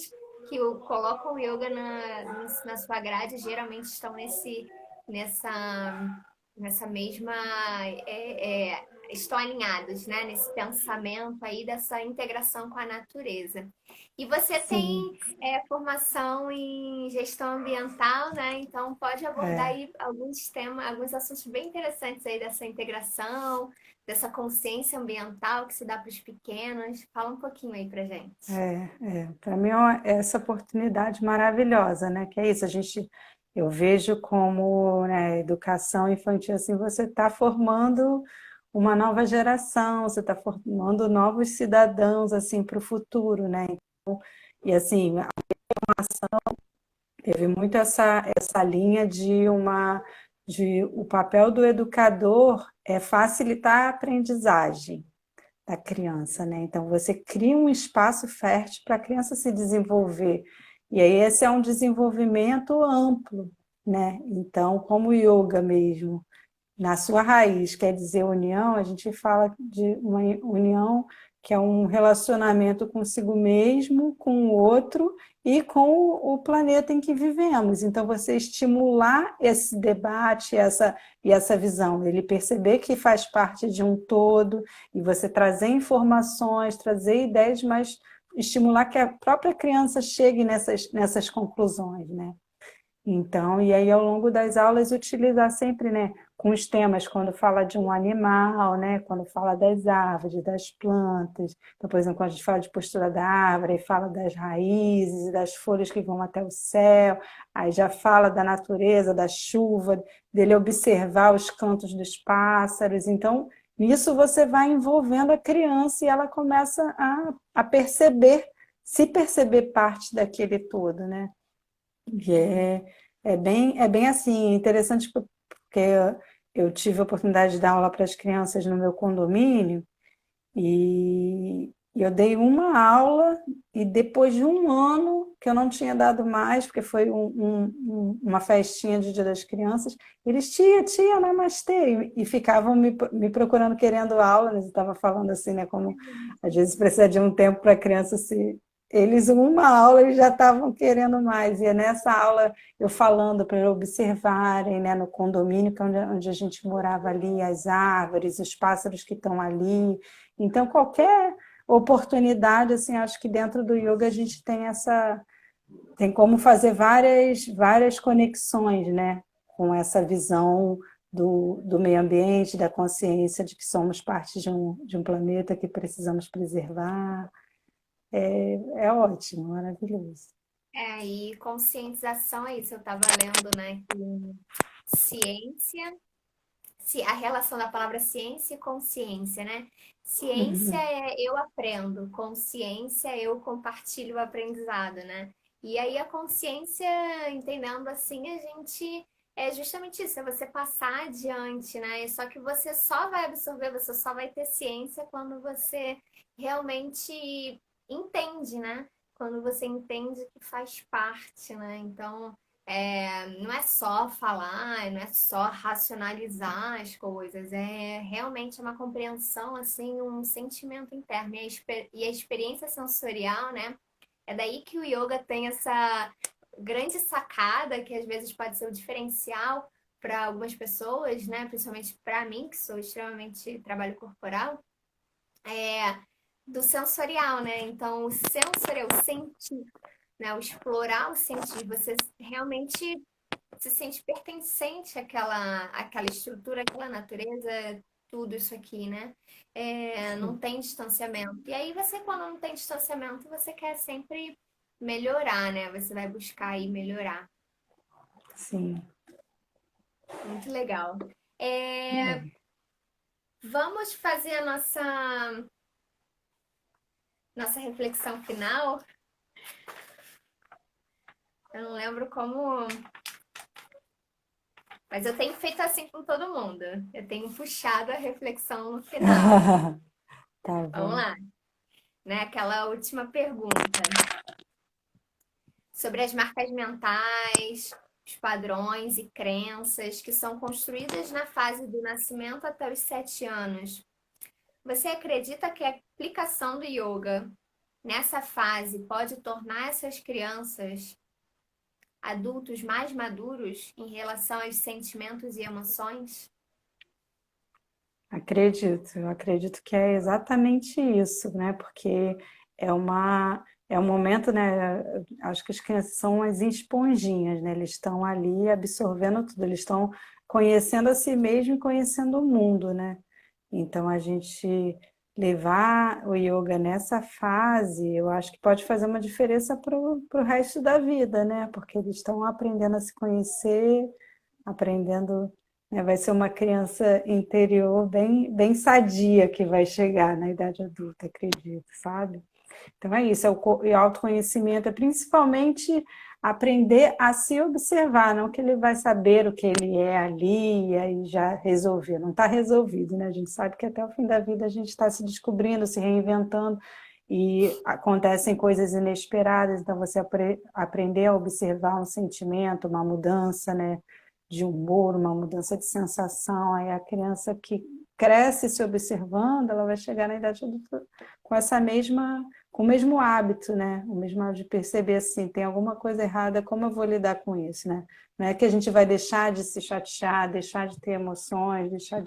que colocam o yoga na sua grade geralmente estão nessa, nessa mesma. Estão alinhados, né? Nesse pensamento aí dessa integração com a natureza. E você sim. tem formação em gestão ambiental, né? Então pode abordar É, aí alguns temas, alguns assuntos bem interessantes aí dessa integração, dessa consciência ambiental que se dá para os pequenos. Fala um pouquinho aí pra gente. Para mim é essa oportunidade maravilhosa, né? Que é isso, eu vejo como, né, educação infantil assim, você está formando uma nova geração, você está formando novos cidadãos assim para o futuro, né? E assim, teve muito essa linha de o papel do educador é facilitar a aprendizagem da criança, né? Então você cria um espaço fértil para a criança se desenvolver. E aí esse é um desenvolvimento amplo, né? Então, como o yoga mesmo, na sua raiz, quer dizer união, a gente fala de uma união que é um relacionamento consigo mesmo, com o outro e com o planeta em que vivemos. Então, você estimular esse debate, e essa visão, ele perceber que faz parte de um todo, e você trazer informações, trazer ideias, mas estimular que a própria criança chegue nessas conclusões, né? Então, e aí ao longo das aulas utilizar sempre, né, com os temas, quando fala de um animal, né, quando fala das árvores, das plantas. Então, por exemplo, quando a gente fala de postura da árvore, fala das raízes, das folhas que vão até o céu, aí já fala da natureza, da chuva, dele observar os cantos dos pássaros. Então, nisso você vai envolvendo a criança e ela começa a perceber, se perceber parte daquele todo, né? E é bem assim, interessante porque eu tive a oportunidade de dar aula para as crianças no meu condomínio e eu dei uma aula e depois de um ano que eu não tinha dado mais, porque foi uma festinha de Dia das Crianças, eles, tia, namastê, e ficavam me procurando querendo aula, né? Eu estava falando assim, né, como às vezes precisa de um tempo para a criança se eles, uma aula, eles já estavam querendo mais. E é nessa aula eu falando para eles observarem, né, no condomínio, que é onde a gente morava ali, as árvores, os pássaros que estão ali. Então, qualquer oportunidade, assim, acho que dentro do yoga a gente tem como fazer várias conexões, né, com essa visão do meio ambiente, da consciência de que somos parte de um planeta que precisamos preservar. É ótimo, maravilhoso. E conscientização é isso. Eu estava lendo, né, que ciência, a relação da palavra ciência e consciência, né? Ciência Uhum. é eu aprendo, consciência eu compartilho o aprendizado, né? E aí a consciência, entendendo assim, a gente é justamente isso, é você passar adiante, né? Só que você só vai absorver, você só vai ter ciência quando você realmente entende, né? Quando você entende que faz parte, né? Então, não é só falar, não é só racionalizar as coisas, é realmente uma compreensão, assim, um sentimento interno. E a experiência sensorial, né? É daí que o yoga tem essa grande sacada, que às vezes pode ser o diferencial para algumas pessoas, né? Principalmente para mim, que sou extremamente trabalho corporal, é do sensorial, né? Então, o sensorial, o sentir, né? O explorar o sentir, você realmente se sente pertencente àquela estrutura, àquela natureza, tudo isso aqui, né? Não tem distanciamento. E aí você, quando não tem distanciamento, você quer sempre melhorar, né? Você vai buscar aí melhorar. Sim. Muito legal. É, vamos fazer a nossa reflexão final. Eu não lembro como, mas eu tenho feito assim com todo mundo. Eu tenho puxado a reflexão no final. Tá Vamos bom. lá, né? Aquela última pergunta sobre as marcas mentais, os padrões e crenças que são construídas na fase do nascimento até os 7 anos. Você acredita que a aplicação do yoga nessa fase pode tornar essas crianças adultos mais maduros em relação aos sentimentos e emoções? Eu acredito que é exatamente isso, né? Porque é um momento, né? Acho que as crianças são umas esponjinhas, né? Eles estão ali absorvendo tudo, eles estão conhecendo a si mesmo e conhecendo o mundo, né? Então a gente levar o yoga nessa fase, eu acho que pode fazer uma diferença para o resto da vida, né? Porque eles estão aprendendo a se conhecer, aprendendo, né? Vai ser uma criança interior bem sadia que vai chegar na idade adulta, acredito, sabe? Então é isso, e o autoconhecimento é principalmente aprender a se observar, não que ele vai saber o que ele é ali e aí já resolver. Não está resolvido, né? A gente sabe que até o fim da vida a gente está se descobrindo, se reinventando e acontecem coisas inesperadas, então você aprender a observar um sentimento, uma mudança, né, de humor, uma mudança de sensação, aí a criança que cresce se observando, ela vai chegar na idade adulta com essa mesma com o mesmo hábito, né? O mesmo hábito de perceber assim, tem alguma coisa errada, como eu vou lidar com isso, né? Não é que a gente vai deixar de se chatear, deixar de ter emoções, deixar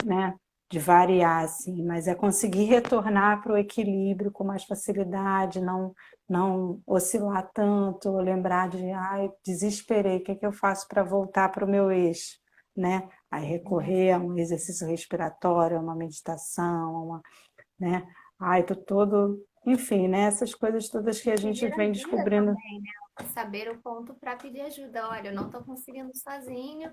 né, de variar, assim, mas é conseguir retornar para o equilíbrio com mais facilidade, não oscilar tanto, lembrar de, ai, desesperei, o que é que eu faço para voltar para o meu eixo, né? Aí recorrer a um exercício respiratório, a uma meditação, né? Ai, tô todo, enfim, né? Essas coisas todas que a gente Pedir vem ajuda descobrindo. também, né? Saber o ponto para pedir ajuda. Olha, eu não estou conseguindo sozinho,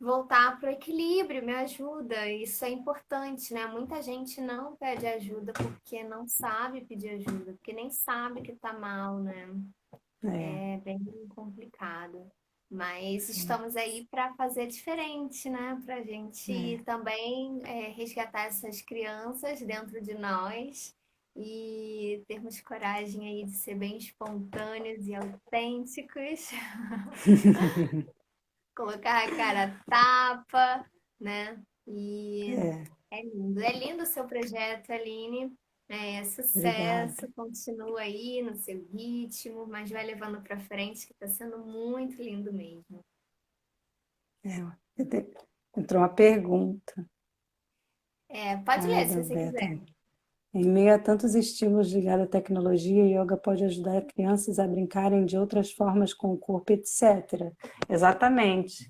voltar para o equilíbrio, me ajuda. Isso é importante, né? Muita gente não pede ajuda porque não sabe pedir ajuda, porque nem sabe que tá mal, né? É, É bem complicado. Mas sim, estamos aí para fazer diferente, né? Para a gente é. também resgatar essas crianças dentro de nós e termos coragem aí de ser bem espontâneos e autênticos, colocar a cara a tapa, né? E É, é lindo. É lindo o seu projeto, Aline. É, obrigada. sucesso, continua aí no seu ritmo, mas vai levando para frente, que está sendo muito lindo mesmo. É, entrou uma pergunta. É, pode Ai, ler se você Roberta. quiser. Em meio a tantos estímulos ligados à tecnologia, yoga pode ajudar crianças a brincarem de outras formas com o corpo, etc. Exatamente.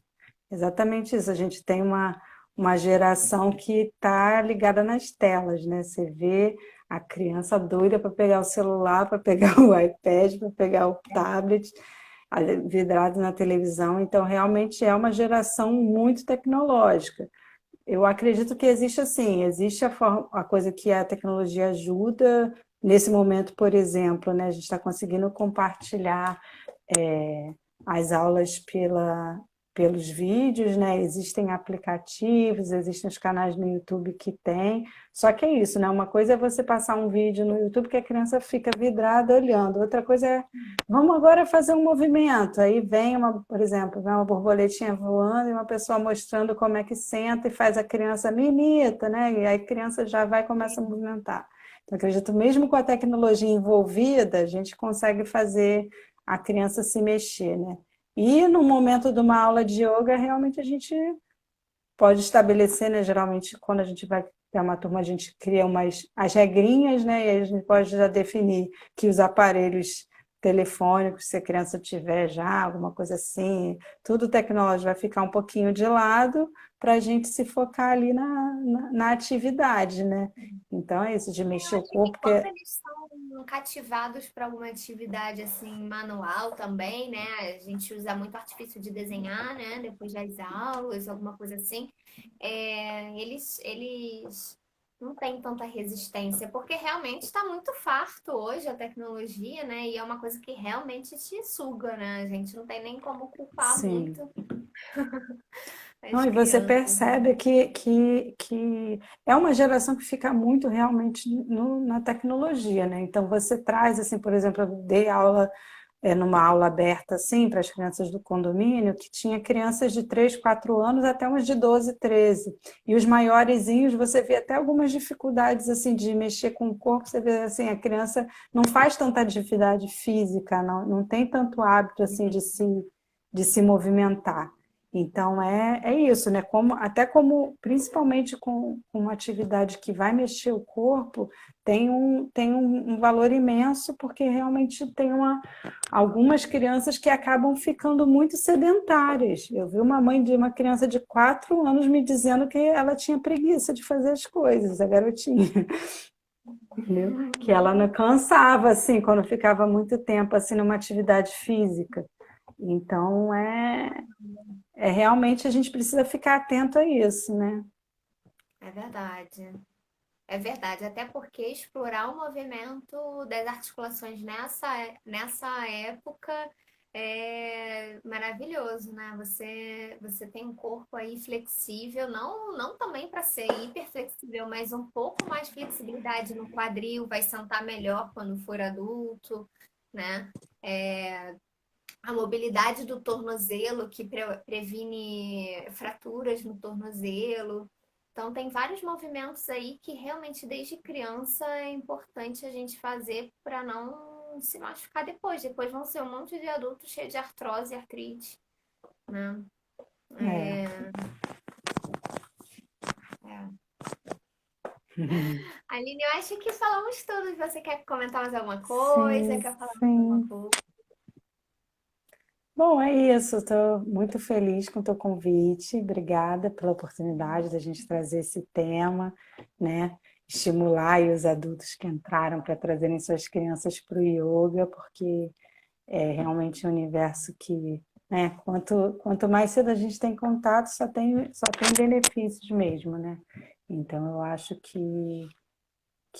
Exatamente isso. A gente tem uma geração que está ligada nas telas, né? Você vê a criança doida para pegar o celular, para pegar o iPad, para pegar o tablet, vidrado na televisão. Então, realmente é uma geração muito tecnológica. Eu acredito que existe assim, existe a coisa que a tecnologia ajuda. Nesse momento, por exemplo, né, a gente está conseguindo compartilhar as aulas pelos vídeos, né? Existem aplicativos, existem os canais no YouTube que tem. Só que é isso, né? Uma coisa é você passar um vídeo no YouTube que a criança fica vidrada olhando. Outra coisa é, vamos agora fazer um movimento. Aí vem por exemplo, vem uma borboletinha voando e uma pessoa mostrando como é que senta e faz a criança mimita, né? E aí a criança já vai e começa a movimentar. Então, acredito, mesmo com a tecnologia envolvida, a gente consegue fazer a criança se mexer, né? E no momento de uma aula de yoga, realmente a gente pode estabelecer, né? Geralmente, quando a gente vai ter uma turma, a gente cria as regrinhas, né? E aí a gente pode já definir que os aparelhos telefônicos, se a criança tiver já, alguma coisa assim, tudo tecnológico vai ficar um pouquinho de lado para a gente se focar ali na atividade, né? Então é isso, de Eu mexer o acho que corpo, quando porque eles são cativados para alguma atividade assim manual também, né? A gente usa muito artifício de desenhar, né? Depois das aulas, alguma coisa assim. Eles não têm tanta resistência, porque realmente está muito farto hoje a tecnologia, né? E é uma coisa que realmente te suga, né? A gente não tem nem como culpar sim. muito Não, as e você crianças, né? percebe que é uma geração que fica muito realmente na tecnologia, né? Então você traz, assim, por exemplo, eu dei aula, numa aula aberta, assim, para as crianças do condomínio, que tinha crianças de 3, 4 anos até uns de 12, 13. E os maiorzinhos, você vê até algumas dificuldades, assim, de mexer com o corpo, você vê, assim, a criança não faz tanta atividade física, não tem tanto hábito, assim, de se movimentar. Então é isso, né? Principalmente com uma atividade que vai mexer o corpo, tem um valor imenso, porque realmente algumas crianças que acabam ficando muito sedentárias. Eu vi uma mãe de uma criança de 4 anos me dizendo que ela tinha preguiça de fazer as coisas, a garotinha, entendeu? Que ela não cansava, assim, quando ficava muito tempo assim numa atividade física. Então realmente a gente precisa ficar atento a isso, né? É verdade. É verdade, até porque explorar o movimento das articulações nessa época é maravilhoso, né? Você tem um corpo aí flexível, não também para ser hiper flexível, mas um pouco mais flexibilidade no quadril, vai sentar melhor quando for adulto, né? É, a mobilidade do tornozelo, que previne fraturas no tornozelo. Então, tem vários movimentos aí que realmente desde criança é importante a gente fazer para não se machucar depois. Depois vão ser um monte de adultos cheios de artrose e artrite, né? É. É, é. Aline, eu acho que falamos tudo. Você quer comentar mais alguma coisa? Sim, Quer falar mais alguma sim. coisa? Bom, é isso. Estou muito feliz com o teu convite. Obrigada pela oportunidade da gente trazer esse tema, né? Estimular aí os adultos que entraram para trazerem suas crianças para o yoga, porque é realmente um universo que, né? Quanto mais cedo a gente tem contato, só tem benefícios mesmo, né? Então, eu acho que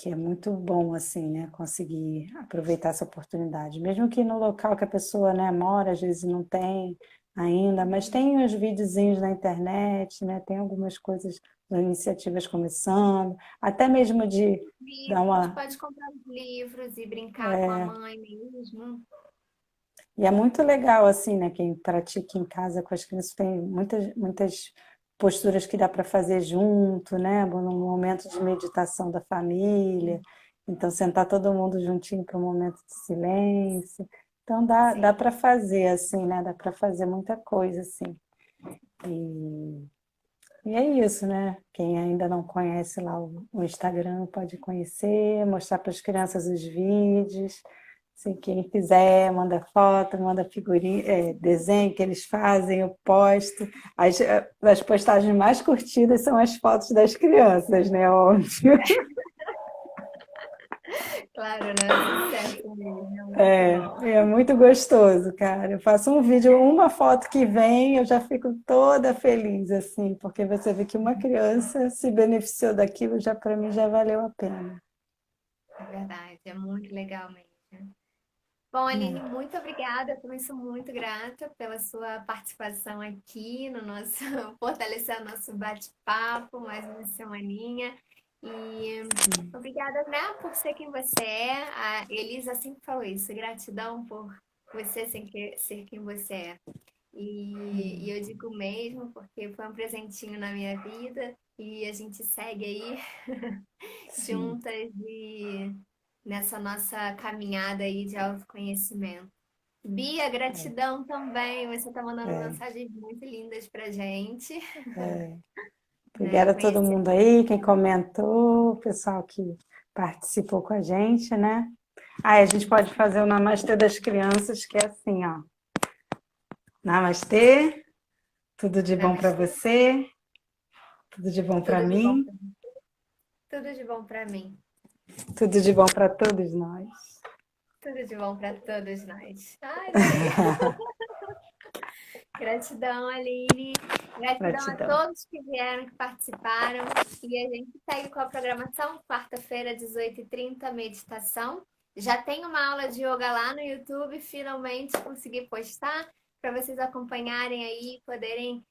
é muito bom assim, né, conseguir aproveitar essa oportunidade, mesmo que no local que a pessoa, né, mora, às vezes não tem ainda, mas tem os videozinhos na internet, né, tem algumas coisas, iniciativas começando, até mesmo de dar Livros, uma. pode comprar os livros e brincar com a mãe mesmo. E é muito legal assim, né, quem pratica em casa com as crianças tem muitas posturas que dá para fazer junto, né, num momento de meditação da família. Então, sentar todo mundo juntinho para um momento de silêncio. Então, dá Sim. para fazer, assim, né? Dá para fazer muita coisa, assim. E é isso, né? Quem ainda não conhece lá o Instagram pode conhecer, mostrar para as crianças os vídeos. Se quem quiser, manda foto, manda figurinha, desenho que eles fazem, eu posto. As postagens mais curtidas são as fotos das crianças, né? Óbvio. Claro, né? Sucesso mesmo, é muito É, bom. é muito gostoso, cara. Eu faço um vídeo, uma foto que vem, eu já fico toda feliz, assim, porque você vê que uma criança se beneficiou daquilo, já para mim já valeu a pena. É verdade, é muito legal mesmo. Bom, Aline, É, muito obrigada. Eu também sou muito grata pela sua participação aqui no nosso, fortalecer o nosso bate-papo, mais uma semaninha. E obrigada, né, por ser quem você é. A Elisa sempre falou isso, gratidão por você ser quem você é. E eu digo mesmo, porque foi um presentinho na minha vida e a gente segue aí sim, juntas e nessa nossa caminhada aí de autoconhecimento. Bia, gratidão também. Você está mandando é. mensagens muito lindas pra gente, né? Obrigada a todo Conhecer. mundo aí, quem comentou, o pessoal que participou com a gente, né? Ah, a gente pode fazer o Namastê das crianças, que é assim, ó. Namastê, tudo de bom para Namastê. você, tudo de bom para Tudo de bom mim, pra mim. Tudo de bom para mim. tudo de bom para todos nós. Tudo de bom para todos nós. Ai, adorei. Gratidão, Aline. Gratidão a Gratidão. todos que vieram, que participaram. E a gente segue com a programação. Quarta-feira, 18h30, meditação. Já tem uma aula de yoga lá no YouTube. Finalmente consegui postar para vocês acompanharem aí, poderem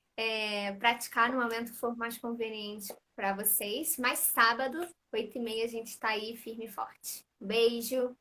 praticar no momento que for mais conveniente para vocês. Mas sábado, 8h30, a gente está aí firme e forte. Beijo!